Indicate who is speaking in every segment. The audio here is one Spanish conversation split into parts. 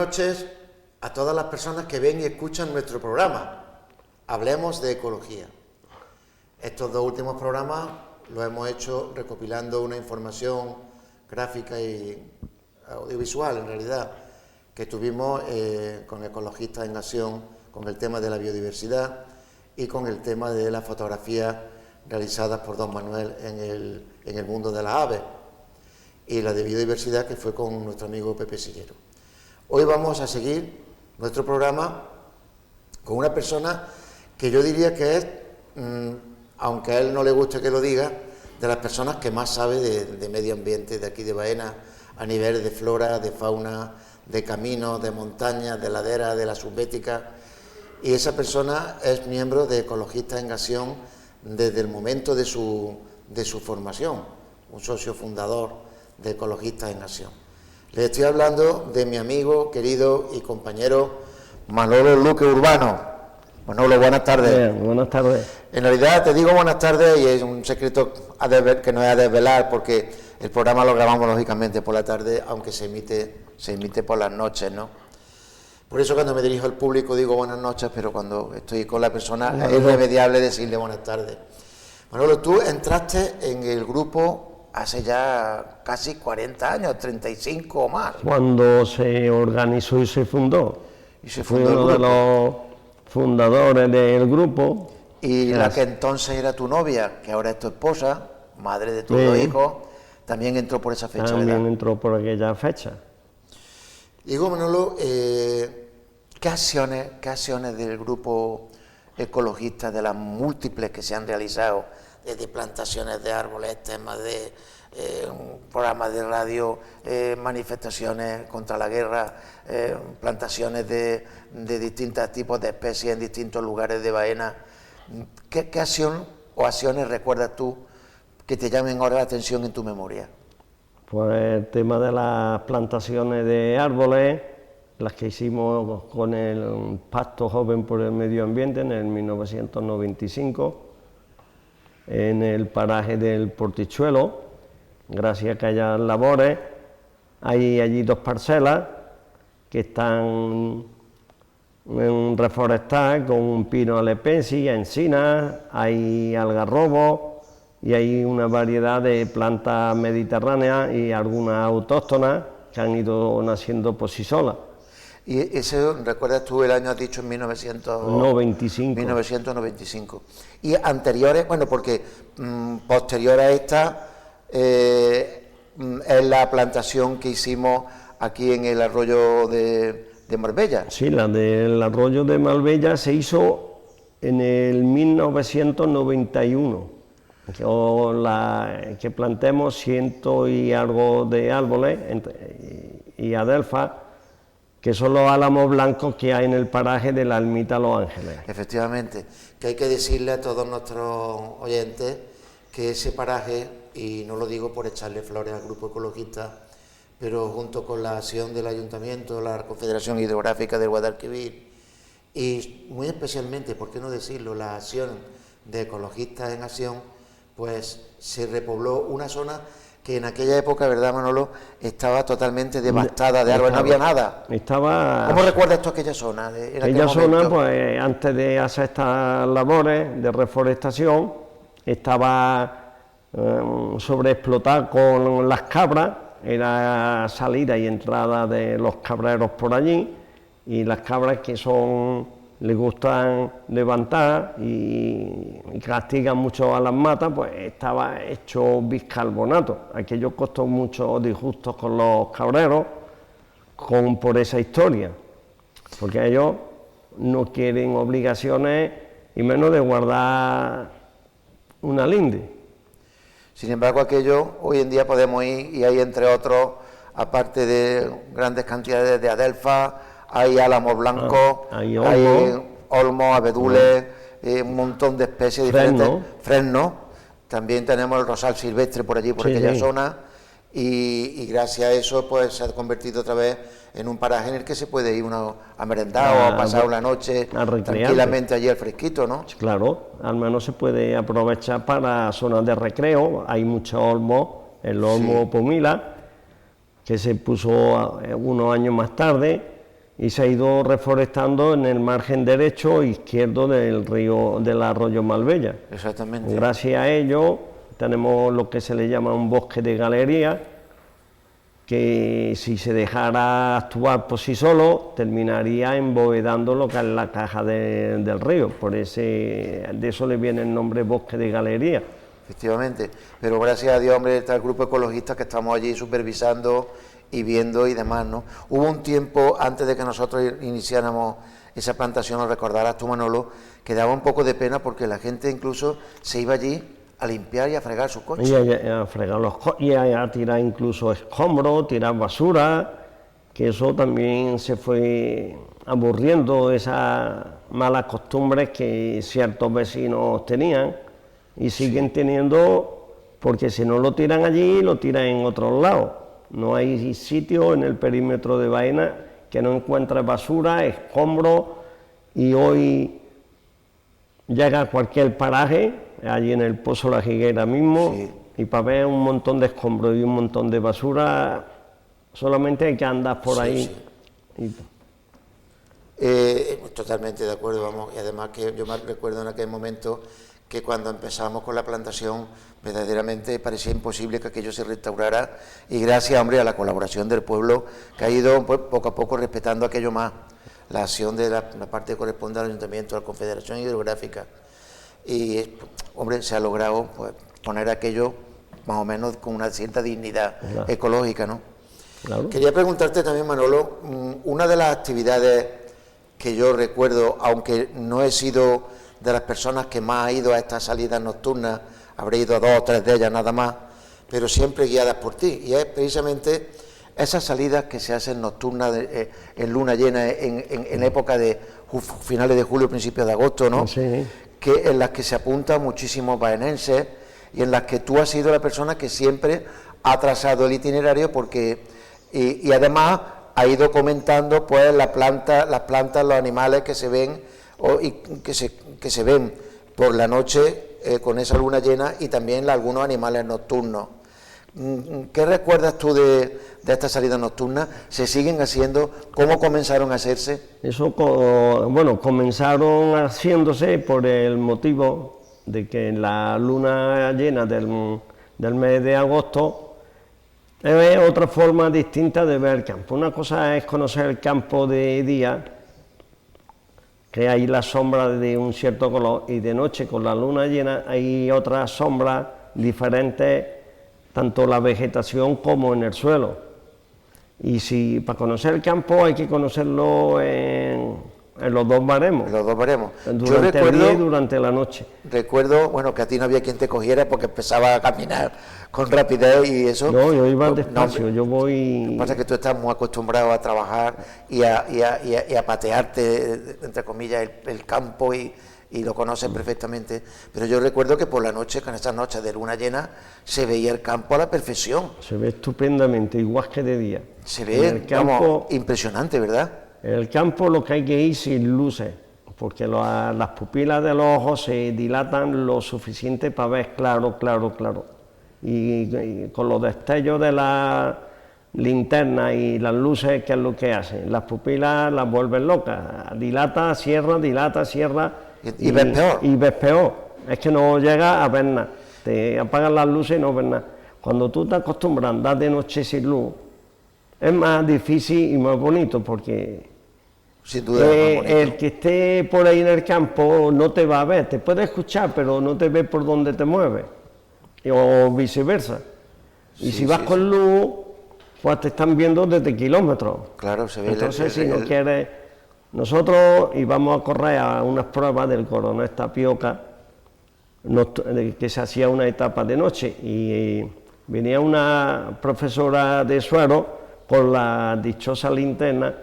Speaker 1: noches a todas las personas que ven y escuchan nuestro programa. Hablemos de ecología. Estos dos últimos programas los hemos hecho recopilando una información gráfica y audiovisual, en realidad, que tuvimos con Ecologistas en Acción, con el tema de la biodiversidad y con el tema de las fotografías realizadas por don Manuel en el mundo de las aves, y la de biodiversidad, que fue con nuestro amigo Pepe Sillero. Hoy vamos a seguir nuestro programa con una persona que yo diría que es, aunque a él no le guste que lo diga, de las personas que más sabe de medio ambiente de aquí de Baena, a nivel de flora, de fauna, de caminos, de montañas, de laderas, de la subbética. Y esa persona es miembro de Ecologistas en Acción desde el momento de su formación, un socio fundador de Ecologistas en Acción. Les estoy hablando de mi amigo, querido y compañero Manolo Luque Urbano. Manolo, buenas tardes.
Speaker 2: Bien, buenas tardes.
Speaker 1: En realidad te digo buenas tardes y es un secreto que no es a desvelar, porque el programa lo grabamos lógicamente por la tarde, aunque se emite por las noches, ¿no? Por eso cuando me dirijo al público digo buenas noches, pero cuando estoy con la persona es irremediable decirle buenas tardes. Manolo, tú entraste en el grupo hace ya casi 40 años, 35 o más.
Speaker 2: Cuando se organizó y se fundó.
Speaker 1: Y se
Speaker 2: Fui
Speaker 1: fundó
Speaker 2: uno de los fundadores del grupo.
Speaker 1: Y la que entonces era tu novia, que ahora es tu esposa, madre de tus dos hijos, también entró por esa fecha,
Speaker 2: También
Speaker 1: ¿verdad?
Speaker 2: entró por aquella fecha.
Speaker 1: Digo, Manolo, ¿qué acciones del grupo ecologista, de las múltiples que se han realizado, desde plantaciones de árboles, temas de programas de radio, manifestaciones contra la guerra, plantaciones de distintos tipos de especies en distintos lugares de Baena? ¿Qué acción o acciones recuerdas tú que te llamen ahora la atención en tu memoria?
Speaker 2: Pues el tema de las plantaciones de árboles, las que hicimos con el Pacto Joven por el Medio Ambiente en el 1995, en el paraje del Portichuelo. Gracias a que haya labores, hay allí dos parcelas que están reforestadas con pino alepensis, encinas, hay algarrobos y hay una variedad de plantas mediterráneas y algunas autóctonas que han ido naciendo por sí solas.
Speaker 1: Y ese, ¿recuerdas tú el año, has dicho, en 1995? Y anteriores, bueno, porque posterior a esta es la plantación que hicimos aquí en el arroyo de Marbella.
Speaker 2: Sí, la del arroyo de Marbella se hizo en el 1991, que plantemos 100 y algo de árboles y adelfa, que son los álamos blancos que hay en el paraje de la Ermita Los Ángeles.
Speaker 1: Efectivamente, que hay que decirle a todos nuestros oyentes que ese paraje, y no lo digo por echarle flores al grupo ecologista, pero junto con la acción del Ayuntamiento, la Confederación Hidrográfica del Guadalquivir, y muy especialmente, por qué no decirlo, la acción de Ecologistas en Acción, pues se repobló una zona que en aquella época, ¿verdad, Manolo?, estaba totalmente devastada de árboles, no había nada. ¿Cómo recuerdas tú aquella zona?
Speaker 2: Aquella zona, pues antes de hacer estas labores de reforestación, estaba sobreexplotada con las cabras, era salida y entrada de los cabreros por allí, y las cabras que les gustan levantar y castigan mucho a las matas, pues estaba hecho bicarbonato. Aquello costó muchos disgustos con los cabreros por esa historia, porque ellos no quieren obligaciones y menos de guardar una linde.
Speaker 1: Sin embargo, aquello hoy en día podemos ir, y hay entre otros, aparte de grandes cantidades de adelfa, hay álamos blancos, hay olmos, abedules, un montón de especies diferentes, fresno, también tenemos el rosal silvestre por allí, por aquella zona, y gracias a eso pues se ha convertido otra vez en un paraje en el que se puede ir uno a merendar o a pasar una noche tranquilamente allí al fresquito, ¿no?
Speaker 2: Claro, al menos se puede aprovechar para zonas de recreo. Hay muchos olmos, el olmo Pomila, que se puso unos años más tarde, y se ha ido reforestando en el margen derecho e izquierdo del río, del arroyo Marbella.
Speaker 1: Exactamente.
Speaker 2: Gracias a ello tenemos lo que se le llama un bosque de galería, que si se dejara actuar por sí solo, terminaría embovedando lo que es la caja del río, de eso le viene el nombre bosque de galería.
Speaker 1: Efectivamente, pero gracias a Dios, hombre, está el grupo ecologista que estamos allí supervisando y viendo y demás, ¿no? Hubo un tiempo, antes de que nosotros iniciáramos esa plantación, lo recordarás tú, Manolo, que daba un poco de pena porque la gente incluso se iba allí a limpiar y a fregar sus coches.
Speaker 2: Y a fregar los coches, y a tirar incluso escombros, tirar basura, que eso también se fue aburriendo, esas malas costumbres que ciertos vecinos tenían y siguen teniendo, porque si no lo tiran allí, lo tiran en otros lados. No hay sitio en el perímetro de Baena que no encuentre basura, escombros, y hoy llega a cualquier paraje, allí en el Pozo La Higuera mismo, sí, y para ver un montón de escombros y un montón de basura, solamente hay que andar por ahí. Sí.
Speaker 1: Totalmente de acuerdo, vamos, y además que yo me recuerdo en aquel momento que cuando empezamos con la plantación verdaderamente parecía imposible que aquello se restaurara, y gracias, hombre, a la colaboración del pueblo, que ha ido pues, poco a poco respetando aquello más, la acción de la parte que corresponde al Ayuntamiento, a la Confederación Hidrográfica, y, hombre, se ha logrado pues, poner aquello más o menos con una cierta dignidad ecológica, ¿no? Claro. Quería preguntarte también, Manolo, una de las actividades que yo recuerdo, aunque no he sido de las personas que más ha ido a estas salidas nocturnas, habré ido a 2 o 3 de ellas nada más, pero siempre guiadas por ti, y es precisamente esas salidas que se hacen nocturnas en luna llena, en época de finales de julio, principios de agosto, ¿no? Sí. Que en las que se apuntan muchísimos baenenses y en las que tú has sido la persona que siempre ha trazado el itinerario, porque y además ha ido comentando pues las plantas, los animales que se ven y que se ven por la noche con esa luna llena, y también algunos animales nocturnos. ¿Qué recuerdas tú de estas salidas nocturnas? ¿Se siguen haciendo? ¿Cómo comenzaron a hacerse?
Speaker 2: Eso, bueno, comenzaron haciéndose por el motivo de que en la luna llena del mes de agosto es otra forma distinta de ver el campo. Una cosa es conocer el campo de día, que hay la sombra de un cierto color, y de noche con la luna llena hay otras sombras diferentes, tanto la vegetación como en el suelo. Y si para conocer el campo hay que conocerlo en los dos baremos.
Speaker 1: En los dos baremos.
Speaker 2: Durante el día y durante la noche.
Speaker 1: Recuerdo, bueno, que a ti no había quien te cogiera porque empezaba a caminar con rapidez y eso.
Speaker 2: No, yo iba despacio, yo voy...
Speaker 1: Lo que pasa es que tú estás muy acostumbrado a trabajar y a patearte, entre comillas, el campo y lo conoces perfectamente. Pero yo recuerdo que por la noche, con esas noches de luna llena, se veía el campo a la perfección.
Speaker 2: Se ve estupendamente, igual que de día.
Speaker 1: Se ve, el campo, impresionante, ¿verdad?
Speaker 2: En el campo lo que hay que ir sin luces, porque las pupilas de los ojos se dilatan lo suficiente para ver claro. Y con los destellos de la linterna y las luces, ¿qué es lo que hacen? Las pupilas las vuelven locas, dilata, cierra.
Speaker 1: Y ves peor.
Speaker 2: Y ves peor, es que no llegas a ver nada, te apagan las luces y no ves nada. Cuando tú te acostumbras a andar de noche sin luz, es más difícil y más bonito, porque
Speaker 1: sin duda es más bonito.
Speaker 2: El que esté por ahí en el campo no te va a ver, te puede escuchar, pero no te ve por dónde te mueves, o viceversa. Y si vas con luz, pues te están viendo desde kilómetros.
Speaker 1: Claro, se ve.
Speaker 2: Entonces, si no quieres... Nosotros íbamos a correr a unas pruebas del Coronel Tapioca, que se hacía una etapa de noche, y venía una profesora de suero con la dichosa linterna,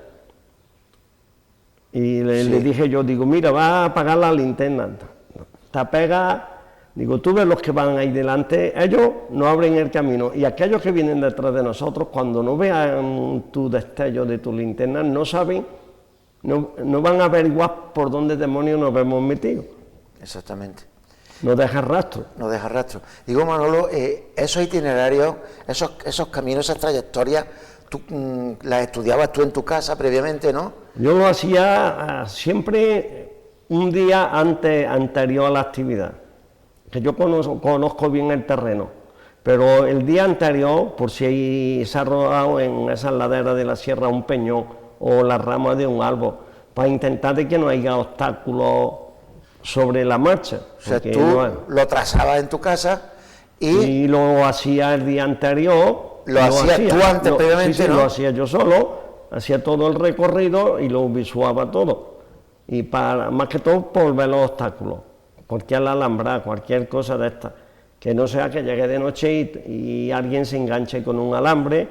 Speaker 2: y le dije yo, digo, mira, va a apagar la linterna, te pega, digo, tú ves los que van ahí delante, ellos no abren el camino, y aquellos que vienen detrás de nosotros, cuando no vean tu destello de tu linterna, no saben, no van a averiguar por dónde demonios nos hemos metido.
Speaker 1: Exactamente.
Speaker 2: No deja rastro.
Speaker 1: No deja rastro. Digo, Manolo, esos itinerarios, esos caminos, esas trayectorias, tú las estudiabas tú en tu casa previamente, ¿no?
Speaker 2: Yo lo hacía siempre un día anterior a la actividad, que yo conozco bien el terreno, pero el día anterior, por si se ha rodado en esa ladera de la sierra un peñón o la rama de un árbol, para intentar de que no haya obstáculos sobre la marcha.
Speaker 1: O sea, tú lo trazabas en tu casa
Speaker 2: y lo hacía el día anterior.
Speaker 1: Lo hacías tú antes previamente,
Speaker 2: sí,
Speaker 1: ¿no?
Speaker 2: Lo hacía yo solo, hacía todo el recorrido y lo visuaba todo. Y más que todo por ver los obstáculos, cualquier alambrada, cualquier cosa de esta. Que no sea que llegue de noche y alguien se enganche con un alambre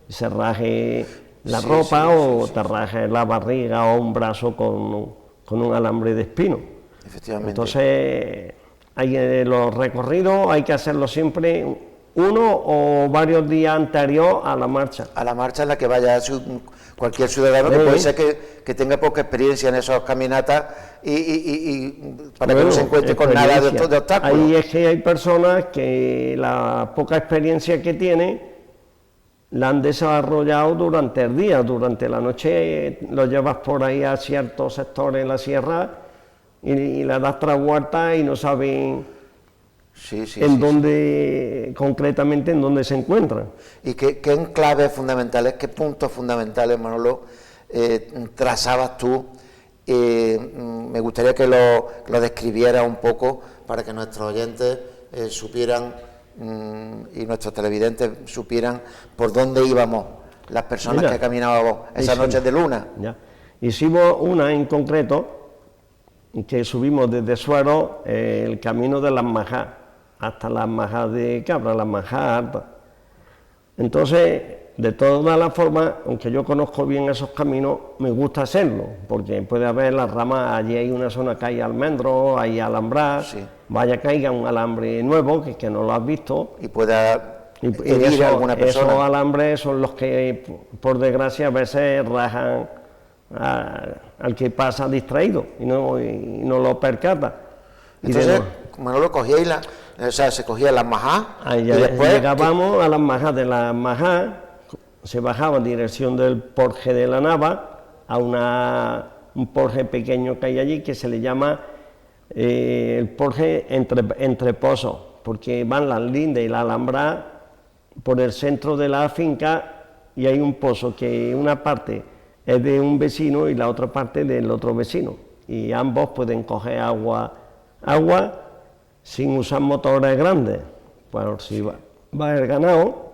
Speaker 2: y se raje la ropa o te raje la barriga o un brazo con un alambre de espino.
Speaker 1: Efectivamente.
Speaker 2: Entonces, los recorridos hay que hacerlos siempre uno o varios días anterior a la marcha.
Speaker 1: A la marcha en la que vaya cualquier ciudadano que puede ser que tenga poca experiencia en esas caminatas y para que no se encuentre con nada de obstáculos.
Speaker 2: Ahí es que hay personas que la poca experiencia que tienen la han desarrollado durante el día, durante la noche lo llevas por ahí a ciertos sectores de la sierra y le das 3 vueltas y no saben concretamente en dónde se encuentran.
Speaker 1: ¿Y qué enclaves fundamentales, qué puntos fundamentales, Manolo, trazabas tú? Me gustaría que lo describiera un poco para que nuestros oyentes supieran y nuestros televidentes supieran por dónde íbamos las personas que caminábamos esas noches de luna.
Speaker 2: Hicimos una en concreto que subimos desde Suero el camino de las Majas hasta las Majas de Cabra, las Majas altas. Entonces, de todas las formas, aunque yo conozco bien esos caminos, me gusta hacerlo, porque puede haber las ramas, allí hay una zona que hay almendros, hay alambrar, vaya caiga un alambre nuevo, que no lo has visto.
Speaker 1: Y pueda herir a alguna persona.
Speaker 2: Esos alambres son los que, por desgracia, a veces rajan al que pasa distraído y no lo percata.
Speaker 1: Entonces, Manolo, cogíais se cogían las Majas
Speaker 2: y después llegábamos a las Majas. De las Majas se bajaba en dirección del Porje de la Nava a un porje pequeño que hay allí que se le llama el Porje entre Pozos, porque van las lindes y la Alhambra por el centro de la finca y hay un pozo que una parte es de un vecino y la otra parte del otro vecino, y ambos pueden coger agua sin usar motores grandes, pues si va el ganado,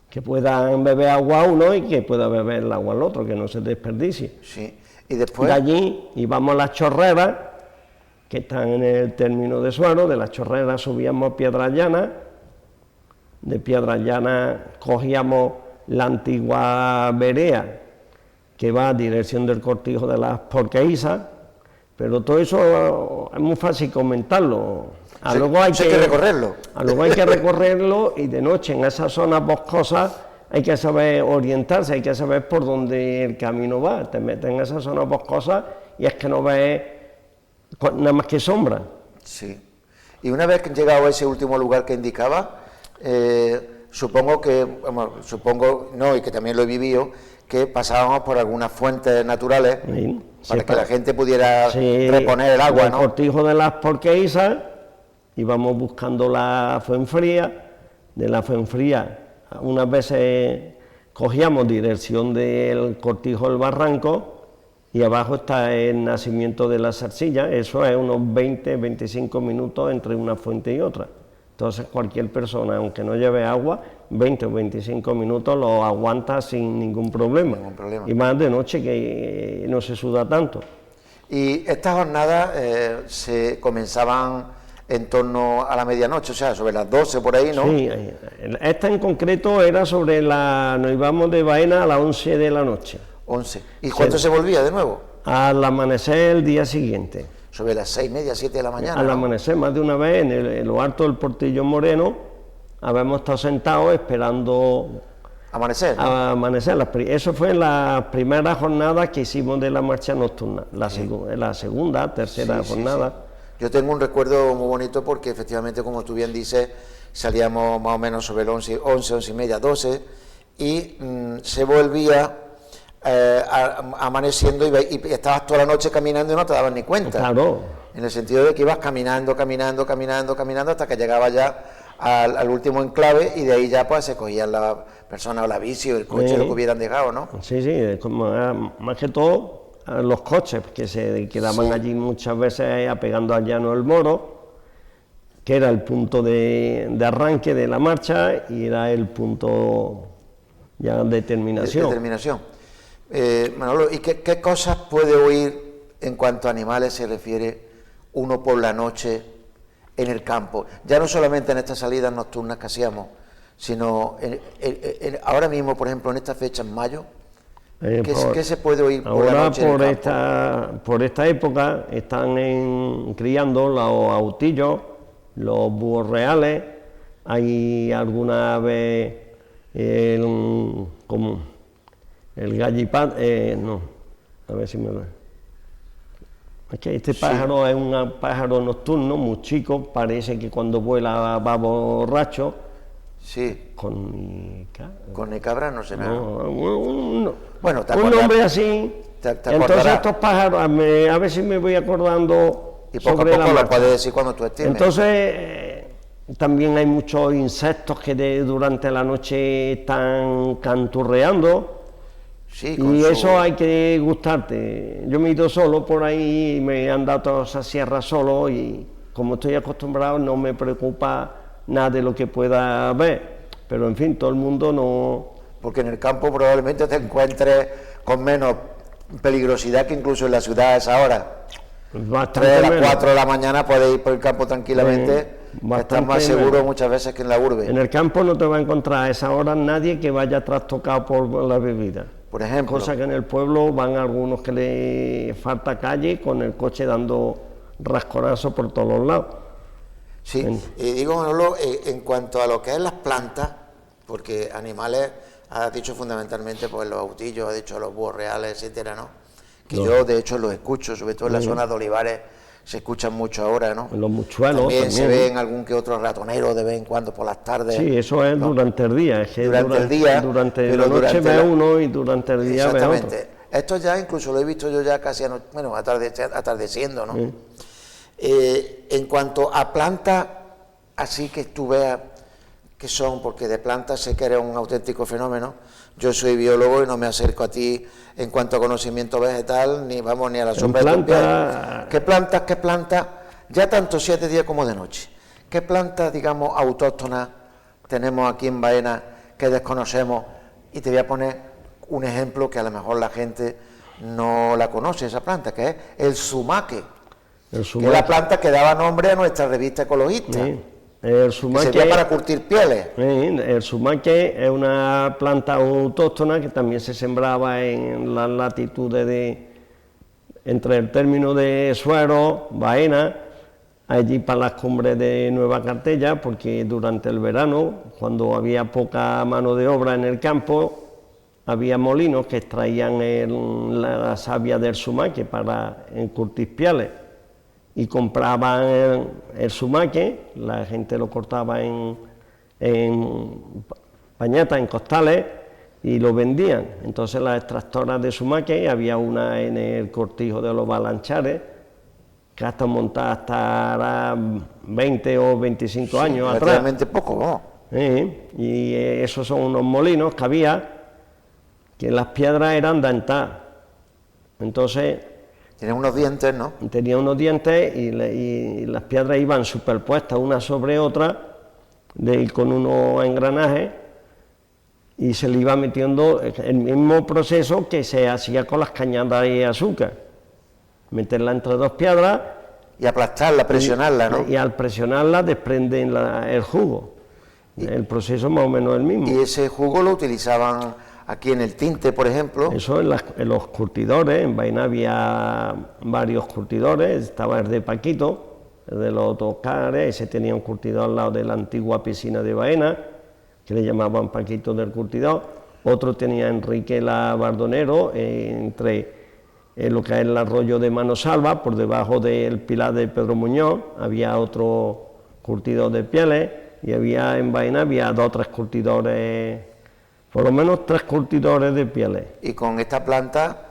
Speaker 2: que puedan beber agua uno y que pueda beber el agua al otro, que no se desperdicie.
Speaker 1: Sí. Y después
Speaker 2: de allí íbamos a las chorreras, que están en el término de Suero. De las chorreras subíamos a Piedras Llanas, de Piedras Llanas cogíamos la antigua verea, que va a dirección del Cortijo de las Porqueísas, pero todo eso es muy fácil comentarlo.
Speaker 1: Luego hay que recorrerlo.
Speaker 2: Luego hay que recorrerlo y de noche en esas zonas boscosas hay que saber orientarse, hay que saber por dónde el camino va. Te metes en esas zonas boscosas y es que no ves nada más que sombra.
Speaker 1: Sí. Y una vez que he llegado a ese último lugar que indicaba, supongo y que también lo he vivido, que pasábamos por algunas fuentes naturales para que la gente pudiera reponer el agua, ¿no?
Speaker 2: El Cortijo de las Porqueísas, íbamos buscando la Fuenfría. De la Fuenfría unas veces cogíamos dirección del Cortijo del Barranco y abajo está el nacimiento de la Zarcilla. Eso es unos 20-25 minutos entre una fuente y otra. Entonces cualquier persona, aunque no lleve agua, 20 o 25 minutos lo aguanta sin ningún problema. Y más de noche, que no se suda tanto.
Speaker 1: Y estas jornadas se comenzaban en torno a la medianoche, o sea, sobre las 12 por ahí, ¿no?
Speaker 2: Sí, esta en concreto era nos íbamos de Baena a las 11 de la noche.
Speaker 1: 11. ¿Y cuándo se volvía de nuevo?
Speaker 2: Al amanecer el día siguiente.
Speaker 1: Sobre las 6:30, 7 de la mañana.
Speaker 2: Al amanecer, más de una vez, en lo alto del Portillo Moreno, habíamos estado sentados esperando
Speaker 1: amanecer, ¿no?
Speaker 2: A amanecer. Eso fue en la primera jornada que hicimos de la marcha nocturna, la segunda, tercera jornada.
Speaker 1: Sí. Yo tengo un recuerdo muy bonito porque efectivamente, como tú bien dices, salíamos más o menos sobre el 11:30, 12, y se volvía amaneciendo y estabas toda la noche caminando y no te dabas ni cuenta.
Speaker 2: Claro.
Speaker 1: En el sentido de que ibas caminando hasta que llegabas ya al último enclave y de ahí ya pues se cogían la persona o la bici o el coche, lo que hubieran dejado, ¿no?
Speaker 2: Sí, sí, más que todo los coches que se quedaban allí muchas veces apegando al llano del Moro, que era el punto de arranque de la marcha y era el punto ya de terminación.
Speaker 1: Manolo, ¿y qué cosas puede oír en cuanto a animales se refiere uno por la noche en el campo? Ya no solamente en estas salidas nocturnas que hacíamos, sino ahora mismo, por ejemplo, en esta fecha, en mayo, ¿qué se puede oír por la noche en el campo?
Speaker 2: Por esta época están criando los autillos, los búhos reales, hay alguna vez como el gallipán, no, a ver si me lo... Es que este pájaro es un pájaro nocturno muy chico, parece que cuando vuela va borracho.
Speaker 1: Sí.
Speaker 2: Con
Speaker 1: cabra no sé nada.
Speaker 2: Bueno, un nombre así. Entonces estos pájaros, a ver si me voy acordando.
Speaker 1: Y poco a poco lo puedes decir cuando tú estimes.
Speaker 2: Entonces también hay muchos insectos que durante la noche están canturreando.
Speaker 1: Sí,
Speaker 2: y eso hay que gustarte. Yo me he ido solo por ahí, me han dado toda esa sierra solo y como estoy acostumbrado no me preocupa nada de lo que pueda ver, pero en fin, todo el mundo no...
Speaker 1: Porque en el campo probablemente te encuentres con menos peligrosidad que incluso en la ciudad a esa hora. 3 de las 4 de la mañana puedes ir por el campo tranquilamente, estás más seguro muchas veces que en la urbe.
Speaker 2: En el campo no te va a encontrar a esa hora nadie que vaya trastocado por la bebida.
Speaker 1: Por ejemplo.
Speaker 2: Cosa que en el pueblo van algunos que le falta calle con el coche dando rascorazos por todos los lados.
Speaker 1: Sí, y digo, Manolo, en cuanto a lo que es las plantas, porque animales, has dicho fundamentalmente pues los autillos, has dicho los búhos reales, etcétera, ¿no? Que yo de hecho los escucho, sobre todo en las zonas de olivares, se escuchan mucho ahora, ¿no?
Speaker 2: Los muchuelos también
Speaker 1: se ven algún que otro ratonero de vez en cuando por las tardes.
Speaker 2: Sí, eso es, ¿no? Durante el día. Es que
Speaker 1: durante el día.
Speaker 2: Durante la noche ve uno y durante el día ve otro.
Speaker 1: Exactamente. Esto ya incluso lo he visto yo ya casi, atardeciendo, ¿no? En cuanto a plantas, así que tú veas que son, porque de plantas sé que eres un auténtico fenómeno. Yo soy biólogo y no me acerco a ti en cuanto a conocimiento vegetal, ni a la sombra de tu piel. ¿Qué plantas, ya tanto 7 días como de noche? ¿Qué plantas, digamos, autóctonas tenemos aquí en Baena que desconocemos? Y te voy a poner un ejemplo que a lo mejor la gente no la conoce, esa planta, que es el sumaque. Que es la planta que daba nombre a nuestra revista ecologista.
Speaker 2: Sí. El sumaque,
Speaker 1: que servía para curtir pieles.
Speaker 2: El sumaque es una planta autóctona que también se sembraba en las latitudes entre el término de Suero, Baena, allí para las cumbres de Nueva Cartella, porque durante el verano, cuando había poca mano de obra en el campo, había molinos que extraían la savia del sumaque para encurtir pieles. Y compraban el sumaque, la gente lo cortaba en pañetas, en costales, y lo vendían. Entonces las extractoras de sumaque, había una en el cortijo de los Balanchares, que hasta montada hasta 20 o 25 años atrás.
Speaker 1: Relativamente poco, ¿no?
Speaker 2: Y esos son unos molinos que había, que las piedras eran dentadas. Entonces...
Speaker 1: Tenía unos dientes, ¿no?
Speaker 2: Tenía unos dientes y las piedras iban superpuestas una sobre otra, con unos engranajes, y se le iba metiendo el mismo proceso que se hacía con las cañadas de azúcar. Meterla entre dos piedras.
Speaker 1: Y aplastarla, presionarla, ¿no?
Speaker 2: Y al presionarla desprenden el jugo. El proceso más o menos el mismo.
Speaker 1: ¿Y ese jugo lo utilizaban aquí en el tinte, por ejemplo?
Speaker 2: Eso en los curtidores. En Baena había varios curtidores. Estaba el de Paquito, el de los Toscares. Ese tenía un curtidor al lado de la antigua piscina de Baena, que le llamaban Paquito del curtidor. Otro tenía Enrique la Bardonero, entre lo que es el arroyo de Manosalva, por debajo del pilar de Pedro Muñoz. Había otro curtidor de pieles, y en Baena había 2 o 3 curtidores Por lo menos 3 curtidores de pieles.
Speaker 1: Y con esta planta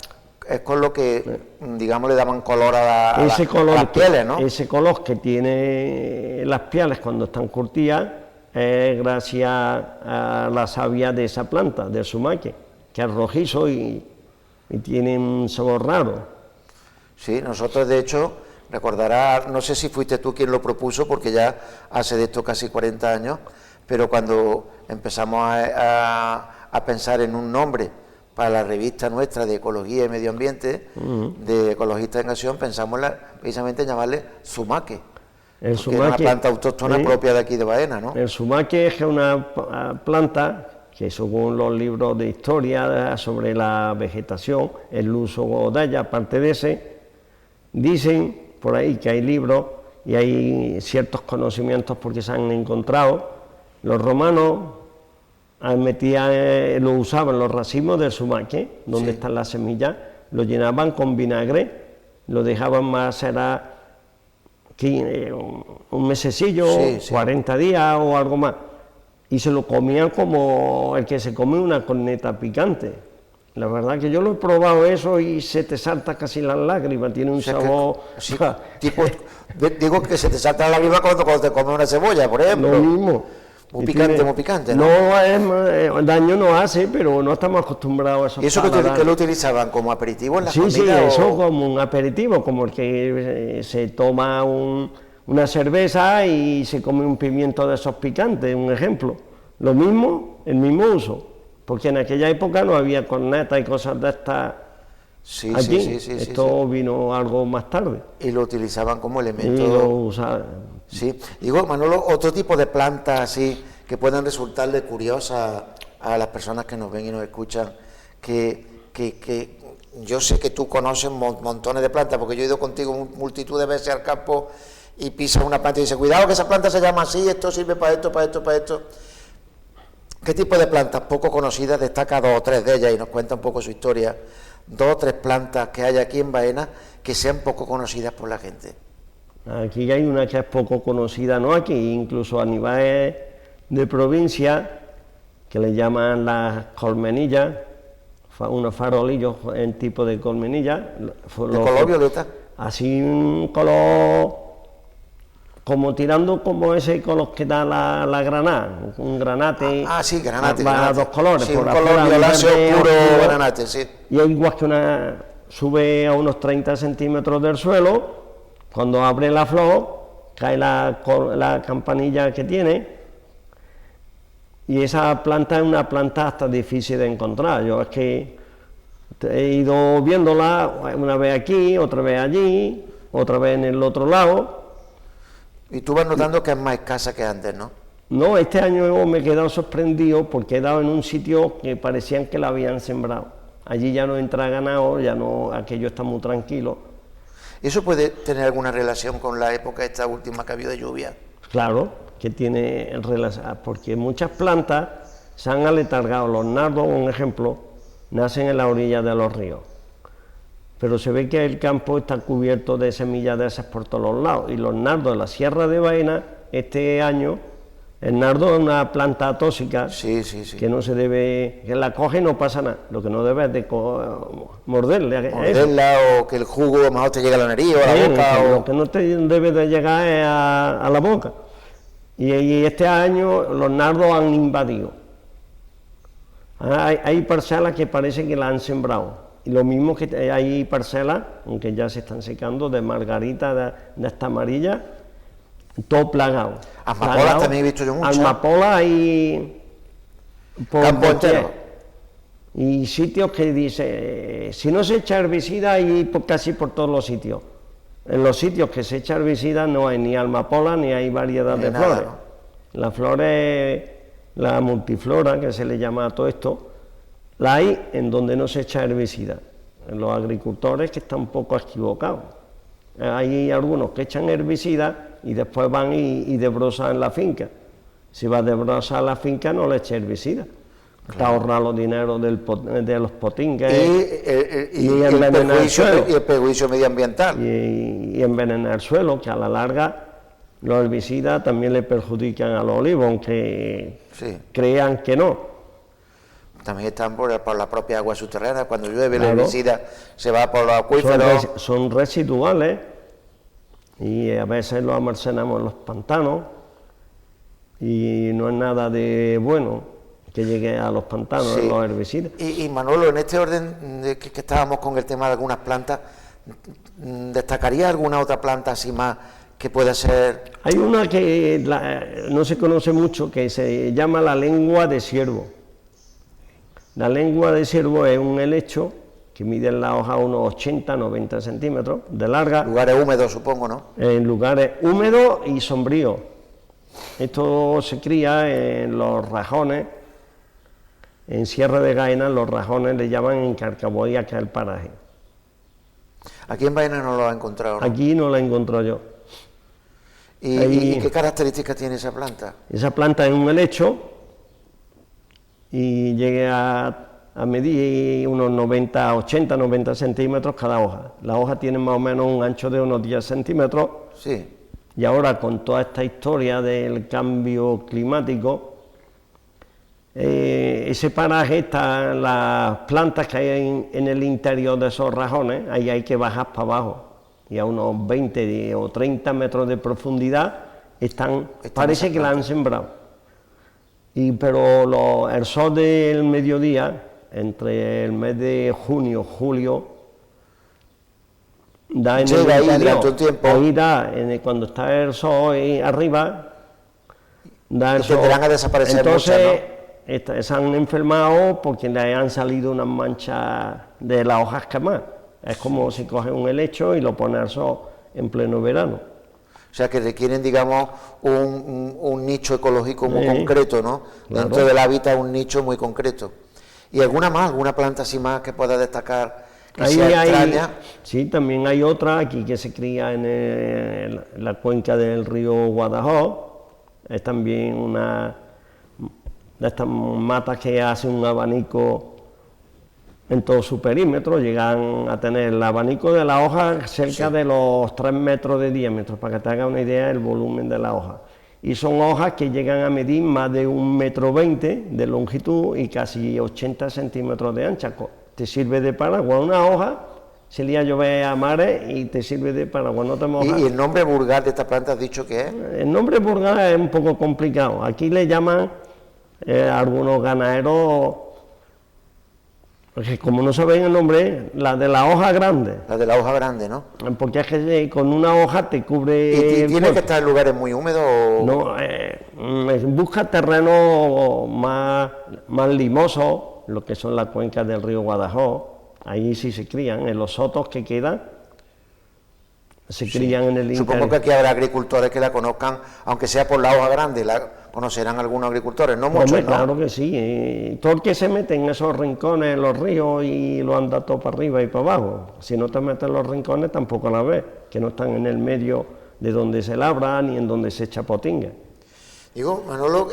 Speaker 1: es con lo que, digamos, le daban color a las pieles, ¿no?
Speaker 2: Ese color que tiene las pieles cuando están curtidas es gracias a la savia de esa planta, del sumaque, que es rojizo y tiene un sabor raro.
Speaker 1: Sí, nosotros de hecho, recordarás, no sé si fuiste tú quien lo propuso, porque ya hace de esto casi 40 años, pero cuando empezamos a pensar en un nombre para la revista nuestra de Ecología y Medio Ambiente, de Ecologistas en Acción, pensamos precisamente en llamarle sumaque.
Speaker 2: El
Speaker 1: porque es una planta autóctona propia de aquí de Baena, ¿no?
Speaker 2: El sumaque es una planta que, según los libros de historia sobre la vegetación, el uso de ella, aparte de ese, dicen por ahí que hay libros y hay ciertos conocimientos porque se han encontrado. Los romanos lo usaban los racimos del sumaque, donde están las semillas, lo llenaban con vinagre, lo dejaban macerar un mesecillo, 40 días o algo más, y se lo comían como el que se come una corneta picante. La verdad que yo lo he probado eso y se te salta casi las lágrimas, tiene un sabor...
Speaker 1: digo que se te salta la lágrima cuando te comes una cebolla, por ejemplo.
Speaker 2: Lo mismo.
Speaker 1: Muy picante, muy picante, ¿no?
Speaker 2: Daño no hace, pero no estamos acostumbrados a eso.
Speaker 1: ¿Y eso que lo utilizaban como aperitivo en la comida?
Speaker 2: Sí, eso como un aperitivo, como el que se toma una cerveza y se come un pimiento de esos picantes, un ejemplo. Lo mismo, el mismo uso, porque en aquella época no había cornetas y cosas de estas. Esto vino algo más tarde.
Speaker 1: Y lo utilizaban como elemento...
Speaker 2: Y lo usaban.
Speaker 1: Sí, digo, Manolo, otro tipo de plantas así que puedan resultarle curiosas a las personas que nos ven y nos escuchan, que yo sé que tú conoces montones de plantas, porque yo he ido contigo multitud de veces al campo y pisas una planta y dices, cuidado que esa planta se llama así, esto sirve para esto, para esto, para esto. ¿Qué tipo de plantas poco conocidas? Destaca 2 o 3 de ellas y nos cuenta un poco su historia. 2 o 3 plantas que hay aquí en Baena que sean poco conocidas por la gente.
Speaker 2: Aquí hay una que es poco conocida, no aquí, incluso a nivel de provincia, que le llaman las colmenillas, unos farolillos en tipo de colmenilla.
Speaker 1: ¿De color violeta?
Speaker 2: Así un color, como tirando como ese color que da la granada, un granate.
Speaker 1: Sí, granate.
Speaker 2: Para 2 colores.
Speaker 1: Sí, por un color violáceo oscuro, granate, sí.
Speaker 2: Y es igual que sube a unos 30 centímetros del suelo. Cuando abre la flor, cae la campanilla que tiene, y esa planta es una planta hasta difícil de encontrar. Yo es que he ido viéndola una vez aquí, otra vez allí, otra vez en el otro lado.
Speaker 1: Y tú vas notando que es más escasa que antes, ¿no?
Speaker 2: No, este año me he quedado sorprendido porque he dado en un sitio que parecían que la habían sembrado. Allí ya no entra ganado, ya no, aquello está muy tranquilo.
Speaker 1: ¿Eso puede tener alguna relación con la época esta última que ha habido de lluvia?
Speaker 2: Claro, que tiene relación, porque muchas plantas se han aletargado. Los nardos, un ejemplo, nacen en la orilla de los ríos, pero se ve que el campo está cubierto de semillas de esas por todos los lados, y los nardos de la Sierra de Baena, este año, el nardo es una planta tóxica que no se debe, que la coge y no pasa nada, lo que no debe es de morderla
Speaker 1: o que el jugo a lo mejor te llegue a la nariz o a la boca.
Speaker 2: Lo que no te debe de llegar es a la boca. Y este año los nardos han invadido. Hay parcelas que parece que la han sembrado. Y lo mismo que hay parcelas, aunque ya se están secando, de margarita de esta amarilla, todo plagado.
Speaker 1: Amapolas también he visto yo muchas.
Speaker 2: Amapolas hay
Speaker 1: campo entero.
Speaker 2: Y sitios que dice, si no se echa herbicida, hay casi por todos los sitios. En los sitios que se echa herbicida no hay ni amapola ni hay variedad de flores. Las flores, la multiflora, que se le llama a todo esto, la hay en donde no se echa herbicida. En los agricultores que están un poco equivocados. Hay algunos que echan herbicida y después van y desbrosan la finca. Si va a desbrozar la finca, no le eche herbicida. Te ahorra los dineros de los potingues
Speaker 1: y envenenar el suelo. Y el perjuicio medioambiental.
Speaker 2: Y envenenar el suelo, que a la larga los herbicidas también le perjudican a los olivos, aunque crean que no.
Speaker 1: También están por la propia agua subterránea, cuando llueve el
Speaker 2: Claro.
Speaker 1: herbicida se va por los acuíferos.
Speaker 2: Son residuales y a veces los almacenamos en los pantanos y no es nada de bueno que llegue a los pantanos
Speaker 1: Sí.
Speaker 2: los herbicidas.
Speaker 1: Y Manolo, en este orden de que estábamos con el tema de algunas plantas, ¿destacaría alguna otra planta así más que pueda ser?
Speaker 2: Hay una que no se conoce mucho, que se llama la lengua de ciervo. La lengua de ciervo es un helecho que mide en la hoja unos 80-90 centímetros de larga,
Speaker 1: Lugares húmedos, supongo, ¿no?
Speaker 2: en lugares húmedos y sombríos. Esto se cría en los rajones, en Sierra de Gaena, los rajones le llaman en Carcaboya, que es el paraje.
Speaker 1: Aquí en Baena no lo ha encontrado, ¿no?
Speaker 2: Aquí no la encuentro yo.
Speaker 1: ¿Y qué características tiene esa planta?
Speaker 2: Esa planta es un helecho y llega a medir unos 80-90 centímetros cada hoja. La hoja tiene más o menos un ancho de unos 10 centímetros.
Speaker 1: Sí.
Speaker 2: Y ahora con toda esta historia del cambio climático, ese paraje están las plantas que hay en el interior de esos rajones, ahí hay que bajar para abajo. Y a unos 20 o 30 metros de profundidad parece que la han sembrado. Pero el sol del mediodía, entre el mes de junio, julio, da en
Speaker 1: Llega
Speaker 2: el
Speaker 1: ahí
Speaker 2: interior.
Speaker 1: durante un tiempo.
Speaker 2: Ahí da, cuando está el sol ahí arriba, da el
Speaker 1: Y
Speaker 2: sol.
Speaker 1: tenderán a desaparecer
Speaker 2: Entonces,
Speaker 1: muchas,
Speaker 2: se han enfermado porque le han salido unas manchas de las hojas quemadas. Es como si coges un helecho y lo pones al sol en pleno verano.
Speaker 1: O sea, que requieren, digamos, un nicho ecológico muy
Speaker 2: Sí,
Speaker 1: concreto, ¿no?
Speaker 2: claro.
Speaker 1: Dentro del hábitat, un nicho muy concreto. ¿Y alguna planta así más que pueda destacar, que sea extraña?
Speaker 2: Sí, también hay otra aquí que se cría en la cuenca del río Guadalhorce. Es también una de estas matas que hace un abanico en todo su perímetro. Llegan a tener el abanico de la hoja cerca de los 3 metros de diámetro, para que te hagas una idea del volumen de la hoja. Y son hojas que llegan a medir más de 1,20 m de longitud y casi 80 centímetros de ancha. Te sirve de paraguas una hoja, se lía a llover a mares y te sirve de paraguas, no te mojas.
Speaker 1: ¿Y el nombre vulgar de esta planta has dicho que es?
Speaker 2: El nombre vulgar es un poco complicado. Aquí le llaman algunos ganaderos, porque como no saben el nombre, la de la hoja grande.
Speaker 1: La de la hoja grande, ¿no?
Speaker 2: Porque es que con una hoja te cubre.
Speaker 1: ¿Y
Speaker 2: el
Speaker 1: tiene
Speaker 2: cuerpo.
Speaker 1: que estar en lugares muy húmedos?
Speaker 2: No, busca terrenos más limosos, lo que son las cuencas del río Guadalhorce. Ahí sí se crían, en los sotos que quedan, se crían en el interior.
Speaker 1: Supongo que aquí habrá agricultores que la conozcan, aunque sea por la hoja grande, la conocerán algunos agricultores, no muchos,
Speaker 2: Hombre,
Speaker 1: ¿no?
Speaker 2: claro que sí. Todo el que se mete en esos rincones, en los ríos, y lo anda todo para arriba y para abajo. Si no te metes en los rincones, tampoco la ves, que no están en el medio de donde se labra ni en donde se chapotinga.
Speaker 1: Digo, Manolo,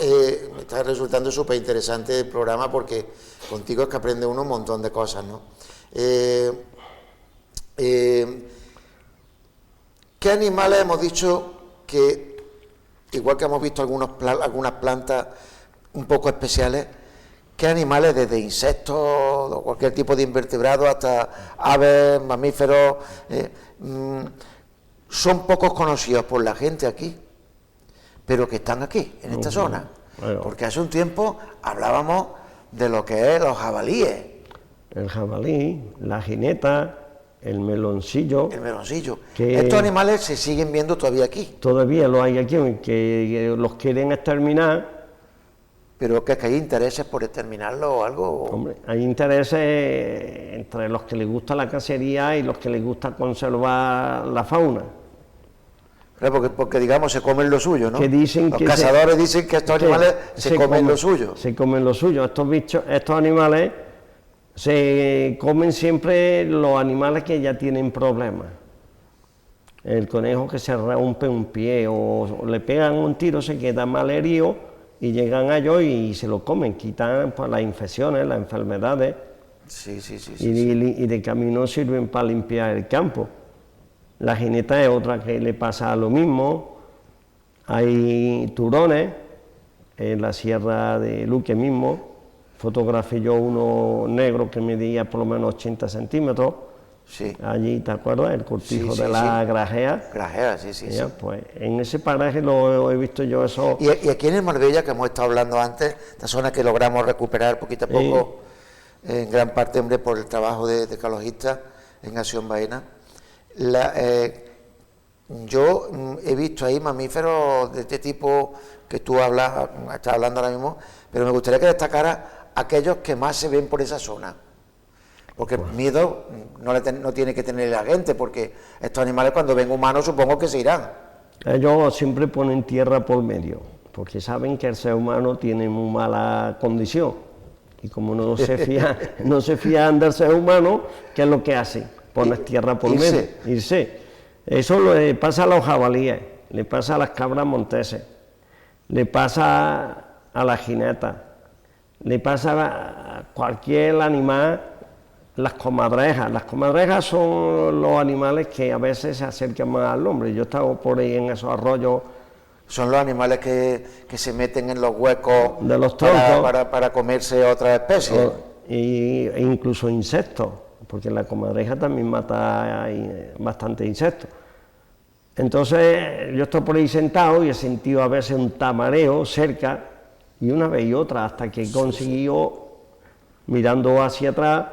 Speaker 1: me está resultando súper interesante el programa porque contigo es que aprende uno un montón de cosas, ¿no? ¿Qué animales hemos dicho que, igual que hemos visto algunas plantas un poco especiales, qué animales, desde insectos o cualquier tipo de invertebrado hasta aves, mamíferos, son pocos conocidos por la gente aquí, pero que están aquí, en esta zona?
Speaker 2: Bueno.
Speaker 1: Porque hace un tiempo hablábamos de lo que es los jabalíes,
Speaker 2: El jabalí, la jineta, el meloncillo,
Speaker 1: el meloncillo.
Speaker 2: Que-
Speaker 1: Estos animales se siguen viendo todavía aquí,
Speaker 2: todavía lo hay aquí, que los quieren exterminar.
Speaker 1: pero que hay intereses por exterminarlo o algo.
Speaker 2: Hombre, hay intereses entre los que les gusta la cacería y los que les gusta conservar la fauna.
Speaker 1: Porque digamos, se comen lo suyo, ¿no?
Speaker 2: Que dicen
Speaker 1: Los
Speaker 2: que
Speaker 1: cazadores dicen que estos animales se comen lo suyo.
Speaker 2: Se comen lo suyo. Estos animales se comen siempre los animales que ya tienen problemas. El conejo que se rompe un pie o le pegan un tiro, se queda mal herido y llegan a ellos y se lo comen, quitan pues, las infecciones, las enfermedades,
Speaker 1: Sí.
Speaker 2: y de camino sirven para limpiar el campo. La jineta es otra que le pasa lo mismo. Hay turones en la sierra de Luque mismo, fotografié yo uno negro que medía por lo menos 80 centímetros.
Speaker 1: Sí.
Speaker 2: Allí, ¿te acuerdas? El cortijo
Speaker 1: Sí,
Speaker 2: de
Speaker 1: sí,
Speaker 2: la
Speaker 1: sí.
Speaker 2: Grajea.
Speaker 1: Grajea, sí, sí,
Speaker 2: Ya,
Speaker 1: sí.
Speaker 2: pues en ese paraje lo he visto yo eso.
Speaker 1: Y aquí en el Marbella, que hemos estado hablando antes, esta zona que logramos recuperar poquito a poco, en gran parte, hombre, por el trabajo de ecologistas en Acción Baena. Yo he visto ahí mamíferos de este tipo que tú estás hablando ahora mismo, pero me gustaría que destacara aquellos que más se ven por esa zona. Porque miedo no tiene que tener la gente, porque estos animales cuando ven humanos supongo que se irán.
Speaker 2: Ellos siempre ponen tierra por medio, porque saben que el ser humano tiene muy mala condición. Y como no se fían del ser humano, ¿qué es lo que hace? Pones tierra por medio, irse. Eso le pasa a los jabalíes, le pasa a las cabras monteses, le pasa a las jinetas, le pasa a cualquier animal. Las comadrejas son los animales que a veces se acercan más al hombre. Yo he estado por ahí en esos arroyos.
Speaker 1: Son los animales que se meten en los huecos
Speaker 2: De los troncos
Speaker 1: para comerse otras especies.
Speaker 2: E incluso insectos, porque la comadreja también mata bastante insectos. Entonces yo estoy por ahí sentado y he sentido a veces un tamareo cerca, y una vez y otra, hasta que he conseguido, mirando hacia atrás,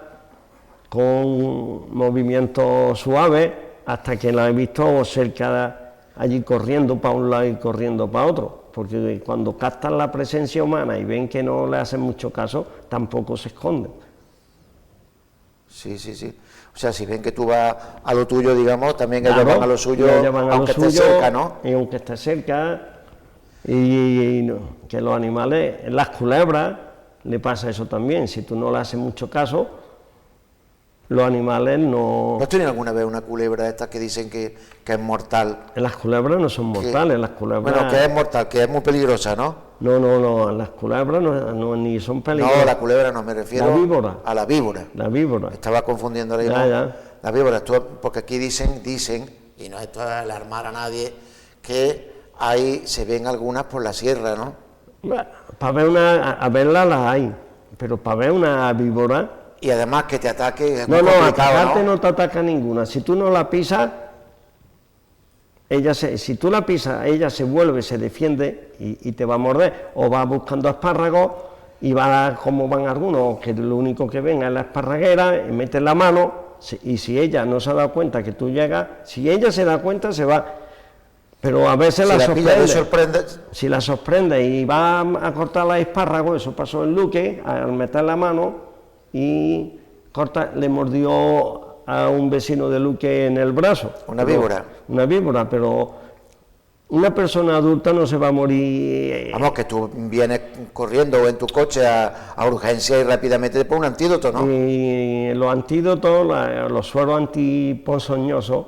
Speaker 2: con movimientos suaves, hasta que la he visto cerca allí corriendo para un lado y corriendo para otro, porque cuando captan la presencia humana y ven que no le hacen mucho caso, tampoco se esconden.
Speaker 1: Sí, sí, sí. O sea, si ven que tú vas a lo tuyo, digamos, también ellos
Speaker 2: Claro,
Speaker 1: van a lo suyo, aunque esté
Speaker 2: suyo,
Speaker 1: cerca, ¿no?
Speaker 2: Y aunque esté cerca, y no, que los animales, las culebras, le pasa eso también, si tú no le haces mucho caso, los animales no...
Speaker 1: ¿No has tenido alguna vez una culebra de estas que dicen que es mortal?
Speaker 2: Las culebras no son mortales, las culebras...
Speaker 1: Bueno, que es mortal, que es muy peligrosa, ¿no?
Speaker 2: No, las culebras ni son peligrosas.
Speaker 1: No, la culebra no, me refiero
Speaker 2: La víbora.
Speaker 1: a la víbora.
Speaker 2: La víbora.
Speaker 1: Estaba confundiendo ahora mismo. La víbora, porque aquí dicen, y no esto es alarmar a nadie, que ahí se ven algunas por la sierra, ¿no?
Speaker 2: Bueno, a verlas las hay, pero para ver una víbora...
Speaker 1: Y además que te ataque es
Speaker 2: No,
Speaker 1: muy complicado,
Speaker 2: atacarte
Speaker 1: ¿no?
Speaker 2: no te ataca ninguna. Si tú no la pisas, si tú la pisas, ella se vuelve, se defiende y te va a morder. O va buscando espárragos y va como van algunos, que lo único que ven es la esparraguera, y meten la mano, y si ella no se ha dado cuenta que tú llegas, si ella se da cuenta, se va. Pero a veces la sorprende. Si la sorprende y va a cortar la espárragos, eso pasó en Luque, al meter la mano, y le mordió a un vecino de Luque en el brazo.
Speaker 1: Una víbora.
Speaker 2: Una víbora, pero una persona adulta no se va a morir.
Speaker 1: Vamos, que tú vienes corriendo en tu coche a urgencia y rápidamente te pones un antídoto, ¿no?
Speaker 2: Y los antídotos, los sueros antiponzoñosos,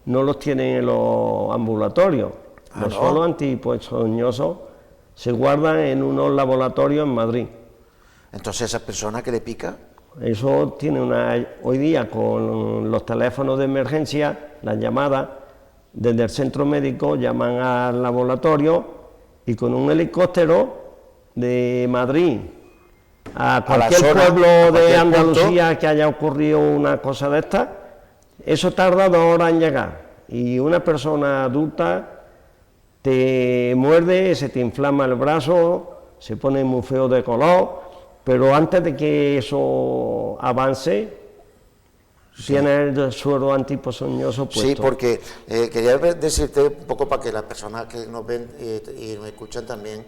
Speaker 2: no los tienen en los ambulatorios. Los sueros antiponzoñosos se guardan en unos laboratorios en Madrid.
Speaker 1: Entonces, ¿esa persona que le pica?
Speaker 2: Eso tiene hoy día con los teléfonos de emergencia, las llamadas desde el centro médico, llaman al laboratorio y con un helicóptero de Madrid a cualquier pueblo de Andalucía que haya ocurrido una cosa de esta, eso tarda 2 horas en llegar. Y una persona adulta te muerde, se te inflama el brazo, se pone muy feo de color. Pero antes de que eso avance, tienes el suero antiponzoñoso puesto.
Speaker 1: Sí, porque quería decirte un poco para que las personas que nos ven y nos escuchan también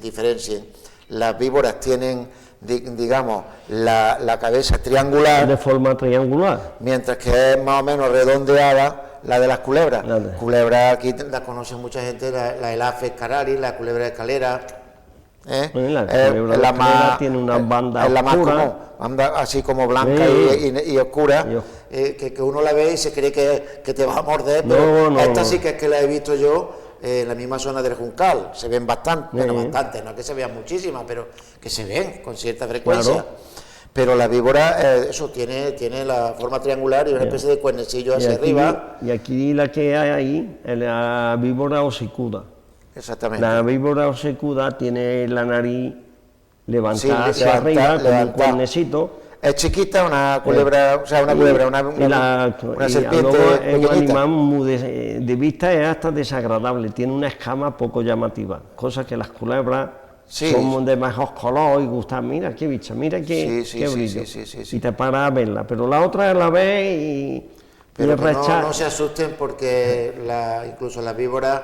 Speaker 1: diferencien. Las víboras tienen, digamos, la cabeza triangular.
Speaker 2: De forma triangular.
Speaker 1: Mientras que es más o menos redondeada la de las culebras. Culebras aquí la conoce mucha gente, la Elaphis cararis, la culebra de escalera.
Speaker 2: Bueno, la más tiene una banda
Speaker 1: es la más
Speaker 2: oscura,
Speaker 1: común, anda así como blanca y oscura, que uno la ve y se cree que te va a morder, pero esta sí que es que la he visto yo en la misma zona del Juncal, se ven bastante, no es que se vean muchísimas, pero que se ven con cierta frecuencia. Claro. Pero la víbora, eso tiene la forma triangular y una especie de cuernecillo hacia arriba.
Speaker 2: Y aquí la que hay ahí es la víbora hocicuda.
Speaker 1: Exactamente.
Speaker 2: La víbora hocicuda tiene la nariz levantada hacia arriba con un cuernecito.
Speaker 1: Es chiquita, una culebra, o sea, una culebra, una serpiente
Speaker 2: luego es un
Speaker 1: pequeñita.
Speaker 2: animal muy de vista, es hasta desagradable, tiene una escama poco llamativa, cosa que las culebras son de mejor color y gustan, mira qué bicha, mira qué brillo, y te paras a verla, pero la otra la ves y...
Speaker 1: Pero que no se asusten porque incluso las víboras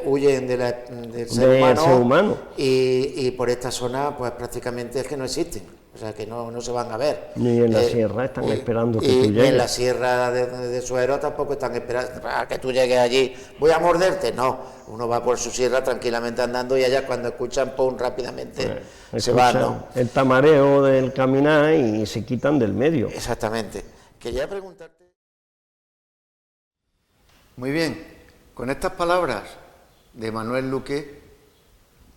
Speaker 1: huyen del ser humano, y por esta zona pues prácticamente es que no existen, o sea que no se van a ver.
Speaker 2: Ni en la sierra están esperando que tú llegues.
Speaker 1: Ni en la sierra de Suero tampoco están esperando a que tú llegues allí, voy a morderte, no, uno va por su sierra tranquilamente andando y allá cuando escuchan, pum, rápidamente se van, ¿no?
Speaker 2: El tamareo del caminar y se quitan del medio.
Speaker 1: Exactamente. Quería preguntarte... Muy bien, con estas palabras de Manuel Luque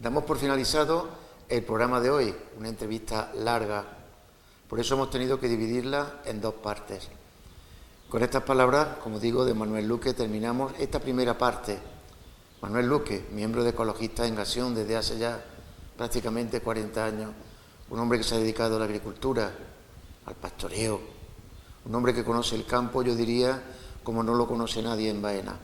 Speaker 1: damos por finalizado el programa de hoy, una entrevista larga, por eso hemos tenido que dividirla en dos partes. Con estas palabras, como digo, de Manuel Luque terminamos esta primera parte. Manuel Luque, miembro de Ecologistas en Acción desde hace ya prácticamente 40 años, un hombre que se ha dedicado a la agricultura, al pastoreo, un hombre que conoce el campo, yo diría, como no lo conoce nadie en Baena.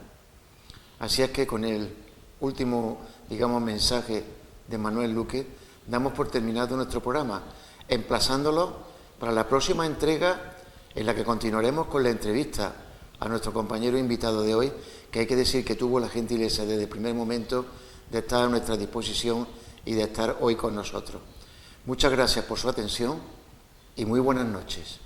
Speaker 1: Así es que con el último, digamos, mensaje de Manuel Luque, damos por terminado nuestro programa, emplazándolo para la próxima entrega en la que continuaremos con la entrevista a nuestro compañero invitado de hoy, que hay que decir que tuvo la gentileza desde el primer momento de estar a nuestra disposición y de estar hoy con nosotros. Muchas gracias por su atención y muy buenas noches.